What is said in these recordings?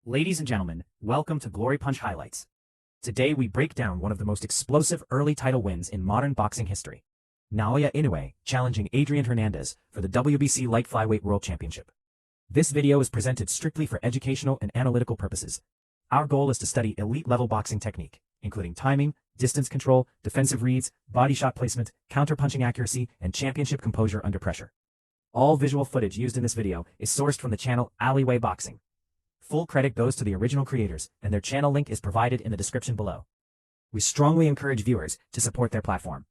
Ladies and gentlemen, welcome to Glory Punch Highlights. Today we break down one of the most explosive early title wins in modern boxing history. Naoya Inoue challenging Adrian Hernandez for the WBC Light Flyweight World Championship. This video is presented strictly for educational and analytical purposes. Our goal is to study elite-level boxing technique, including timing, distance control, defensive reads, body shot placement, counter-punching accuracy, and championship composure under pressure. All visual footage used in this video is sourced from the channel Alleyway Boxing. Full credit goes to the original creators, and their channel link is provided in the description below. We strongly encourage viewers to support their platform.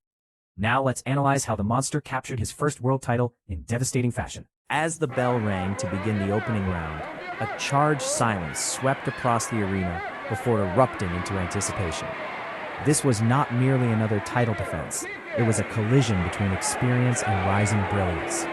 Now let's analyze how the monster captured his first world title in devastating fashion. As the bell rang to begin the opening round, a charged silence swept across the arena before erupting into anticipation. This was not merely another title defense, it was a collision between experience and rising brilliance.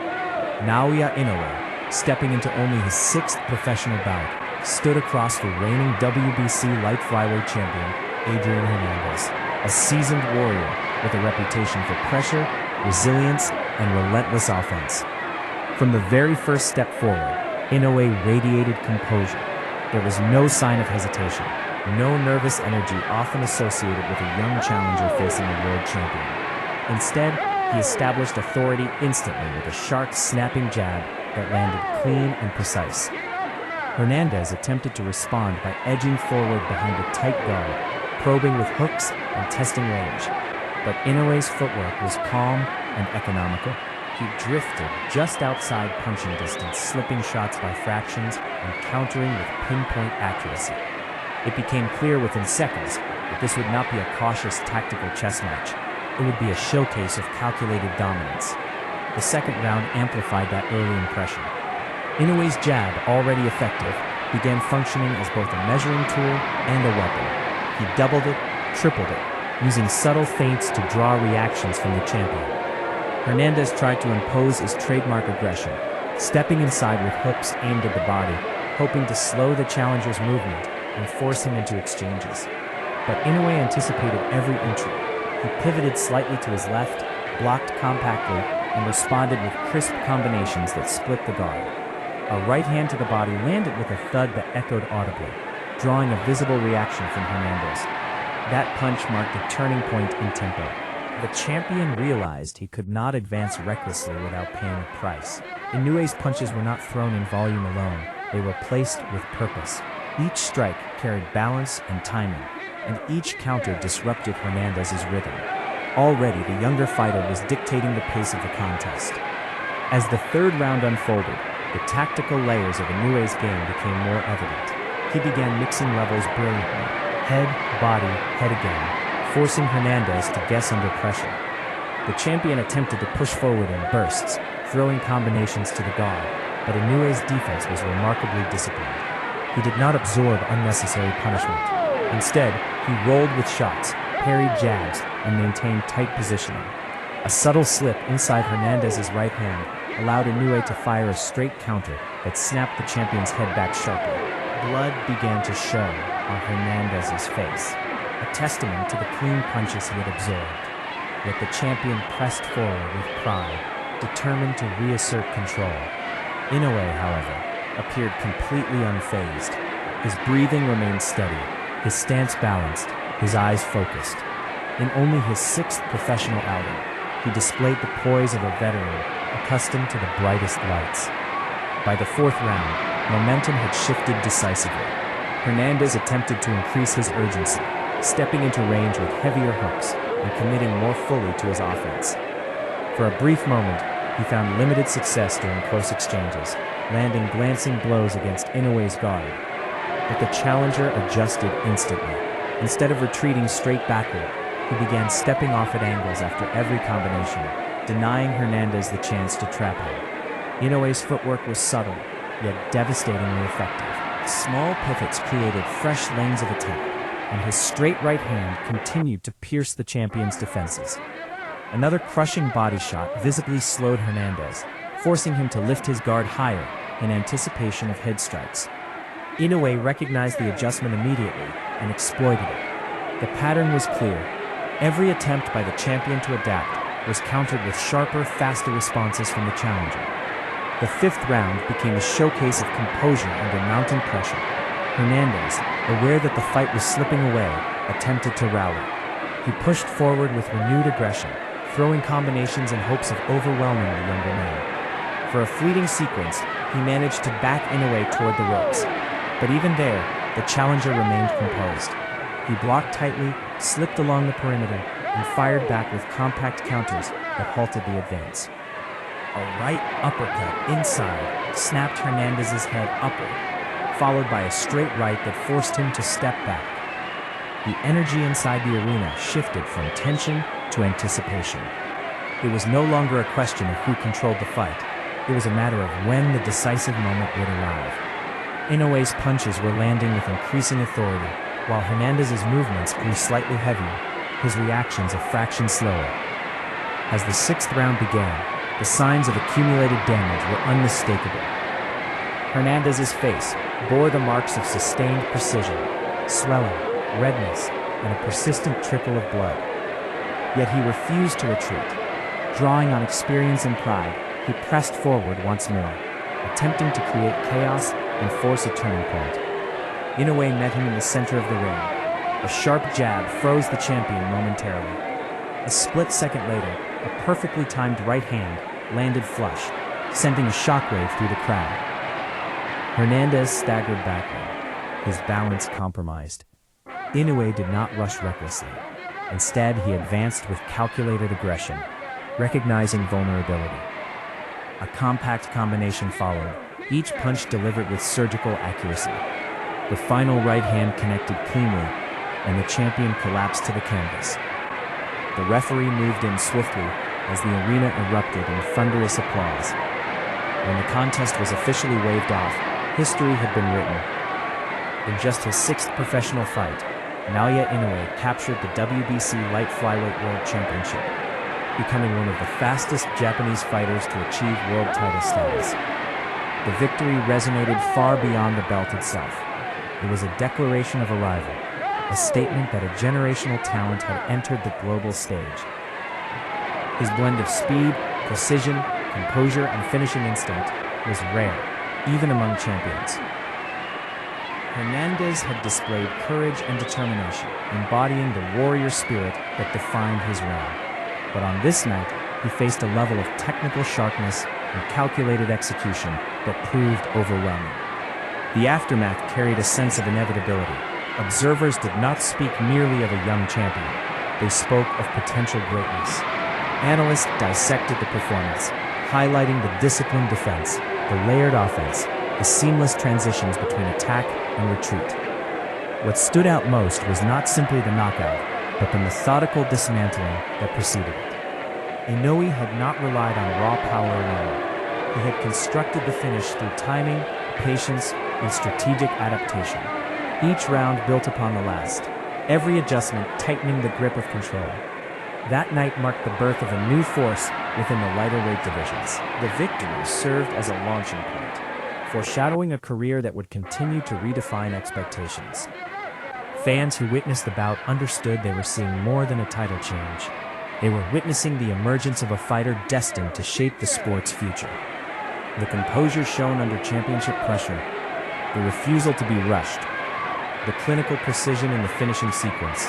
Naoya Inoue, stepping into only his sixth professional bout, stood across the reigning WBC light flyweight champion, Adrian Hernandez, a seasoned warrior with a reputation for pressure, resilience, and relentless offense. From the very first step forward, Inoue radiated composure. There was no sign of hesitation, no nervous energy often associated with a young challenger facing a world champion. Instead, he established authority instantly with a sharp, snapping jab that landed clean and precise. Hernandez attempted to respond by edging forward behind a tight guard, probing with hooks and testing range. But Inoue's footwork was calm and economical. He drifted just outside punching distance, slipping shots by fractions and countering with pinpoint accuracy. It became clear within seconds that this would not be a cautious tactical chess match. It would be a showcase of calculated dominance. The second round amplified that early impression. Inoue's jab, already effective, began functioning as both a measuring tool and a weapon. He doubled it, tripled it, using subtle feints to draw reactions from the champion. Hernandez tried to impose his trademark aggression, stepping inside with hooks aimed at the body, hoping to slow the challenger's movement and force him into exchanges. But Inoue anticipated every entry. He pivoted slightly to his left, blocked compactly, and responded with crisp combinations that split the guard. A right hand to the body landed with a thud that echoed audibly, drawing a visible reaction from Hernandez. That punch marked a turning point in tempo. The champion realized he could not advance recklessly without paying a price. Inoue's punches were not thrown in volume alone, they were placed with purpose. Each strike carried balance and timing, and each counter disrupted Hernandez's rhythm. Already, the younger fighter was dictating the pace of the contest. As the third round unfolded, the tactical layers of Inoue's game became more evident. He began mixing levels brilliantly. Head, body, head again, forcing Hernandez to guess under pressure. The champion attempted to push forward in bursts, throwing combinations to the guard, but Inoue's defense was remarkably disciplined. He did not absorb unnecessary punishment. Instead, he rolled with shots, parried jabs, and maintained tight positioning. A subtle slip inside Hernandez's right hand allowed Inoue to fire a straight counter that snapped the champion's head back sharply. Blood began to show on Hernandez's face, a testament to the clean punches he had absorbed. Yet the champion pressed forward with pride, determined to reassert control. Inoue, however, appeared completely unfazed. His breathing remained steady, his stance balanced, his eyes focused. In only his sixth professional outing, he displayed the poise of a veteran accustomed to the brightest lights. By the fourth round, momentum had shifted decisively. Hernandez attempted to increase his urgency, stepping into range with heavier hooks and committing more fully to his offense. For a brief moment, he found limited success during close exchanges, landing glancing blows against Inoue's guard. But the challenger adjusted instantly. Instead of retreating straight backward, he began stepping off at angles after every combination, denying Hernandez the chance to trap him. Inoue's footwork was subtle, yet devastatingly effective. Small pivots created fresh lanes of attack, and his straight right hand continued to pierce the champion's defenses. Another crushing body shot visibly slowed Hernandez, forcing him to lift his guard higher in anticipation of head strikes. Inoue recognized the adjustment immediately and exploited it. The pattern was clear. Every attempt by the champion to adapt was countered with sharper, faster responses from the challenger. The fifth round became a showcase of composure under mounting pressure. Hernandez, aware that the fight was slipping away, attempted to rally. He pushed forward with renewed aggression, throwing combinations in hopes of overwhelming the younger man. For a fleeting sequence, he managed to back Inoue toward the ropes. But even there, the challenger remained composed. He blocked tightly, slipped along the perimeter, and fired back with compact counters that halted the advance. A right uppercut inside snapped Hernandez's head upward, followed by a straight right that forced him to step back. The energy inside the arena shifted from tension to anticipation. It was no longer a question of who controlled the fight. It was a matter of when the decisive moment would arrive. Inoue's punches were landing with increasing authority, while Hernandez's movements grew slightly heavier, his reactions a fraction slower. As the sixth round began, the signs of accumulated damage were unmistakable. Hernandez's face bore the marks of sustained precision, swelling, redness, and a persistent trickle of blood. Yet he refused to retreat. Drawing on experience and pride, he pressed forward once more, attempting to create chaos and force a turning point. Inoue met him in the center of the ring. A sharp jab froze the champion momentarily. A split second later, a perfectly timed right hand landed flush, sending a shockwave through the crowd. Hernandez staggered backward, his balance compromised. Inoue did not rush recklessly. Instead, he advanced with calculated aggression, recognizing vulnerability. A compact combination followed, each punch delivered with surgical accuracy. The final right hand connected cleanly, and the champion collapsed to the canvas. The referee moved in swiftly as the arena erupted in thunderous applause. When the contest was officially waved off, history had been written. In just his sixth professional fight, Naoya Inoue captured the WBC Light Flyweight World Championship, becoming one of the fastest Japanese fighters to achieve world title status. The victory resonated far beyond the belt itself. It was a declaration of arrival, a statement that a generational talent had entered the global stage. His blend of speed, precision, composure, and finishing instinct was rare, even among champions. Hernandez had displayed courage and determination, embodying the warrior spirit that defined his reign. But on this night, he faced a level of technical sharpness and calculated execution that proved overwhelming. The aftermath carried a sense of inevitability. Observers did not speak merely of a young champion. They spoke of potential greatness. Analysts dissected the performance, highlighting the disciplined defense, the layered offense, the seamless transitions between attack and retreat. What stood out most was not simply the knockout, but the methodical dismantling that preceded it. Inoue had not relied on raw power alone. He had constructed the finish through timing, patience, and strategic adaptation. Each round built upon the last, every adjustment tightening the grip of control. That night marked the birth of a new force within the lighter weight divisions. The victory served as a launching point, foreshadowing a career that would continue to redefine expectations. Fans who witnessed the bout understood they were seeing more than a title change. They were witnessing the emergence of a fighter destined to shape the sport's future. The composure shown under championship pressure, the refusal to be rushed, the clinical precision in the finishing sequence,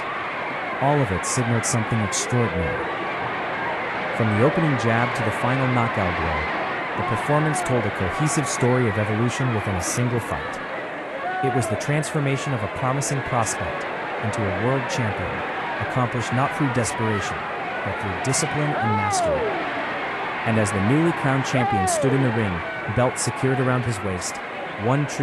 all of it signaled something extraordinary. From the opening jab to the final knockout blow, the performance told a cohesive story of evolution within a single fight. It was the transformation of a promising prospect into a world champion, accomplished not through desperation, but through discipline and mastery. And as the newly crowned champion stood in the ring, belt secured around his waist, one true